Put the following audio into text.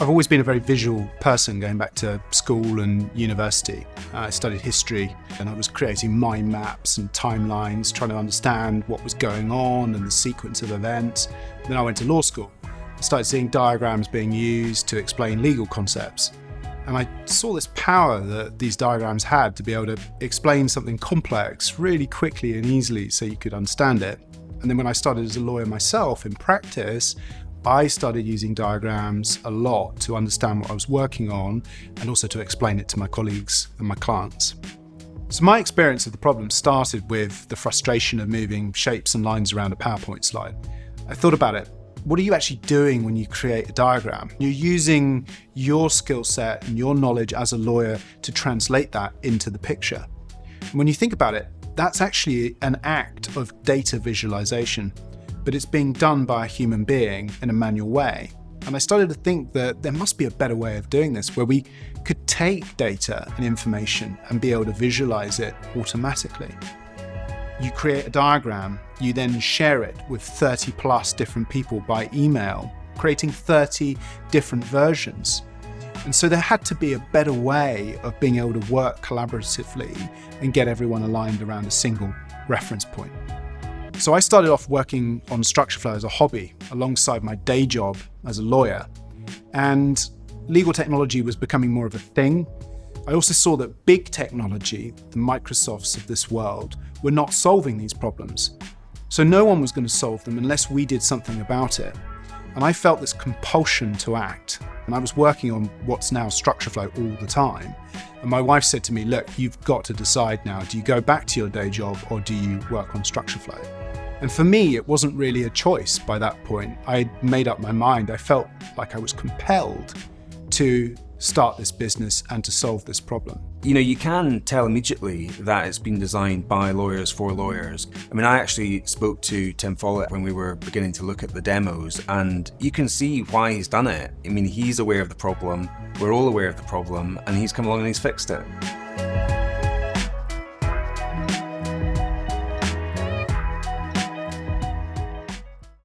I've always been a very visual person going back to school and university. I studied history and I was creating mind maps and timelines, trying to understand what was going on and the sequence of events. Then I went to law school. I started seeing diagrams being used to explain legal concepts. And I saw this power that these diagrams had to be able to explain something complex really quickly and easily so you could understand it. And then when I started as a lawyer myself in practice, I started using diagrams a lot to understand what I was working on and also to explain it to my colleagues and my clients. So my experience of the problem started with the frustration of moving shapes and lines around a PowerPoint slide. I thought about it. What are you actually doing when you create a diagram? You're using your skill set and your knowledge as a lawyer to translate that into the picture. And when you think about it, that's actually an act of data visualization, but it's being done by a human being in a manual way. And I started to think that there must be a better way of doing this, where we could take data and information and be able to visualize it automatically. You create a diagram, you then share it with 30 plus different people by email, creating 30 different versions. And so there had to be a better way of being able to work collaboratively and get everyone aligned around a single reference point. So I started off working on StructureFlow as a hobby alongside my day job as a lawyer, and legal technology was becoming more of a thing. I also saw that big technology, the Microsofts of this world, were not solving these problems. So no one was going to solve them unless we did something about it. And I felt this compulsion to act. And I was working on what's now StructureFlow all the time. And my wife said to me, look, you've got to decide now, do you go back to your day job or do you work on StructureFlow? And for me, it wasn't really a choice by that point. I made up my mind. I felt like I was compelled to start this business and to solve this problem. You know, you can tell immediately that it's been designed by lawyers for lawyers. I mean, I actually spoke to Tim Follett when we were beginning to look at the demos, and you can see why he's done it. I mean, he's aware of the problem, we're all aware of the problem, and he's come along and he's fixed it.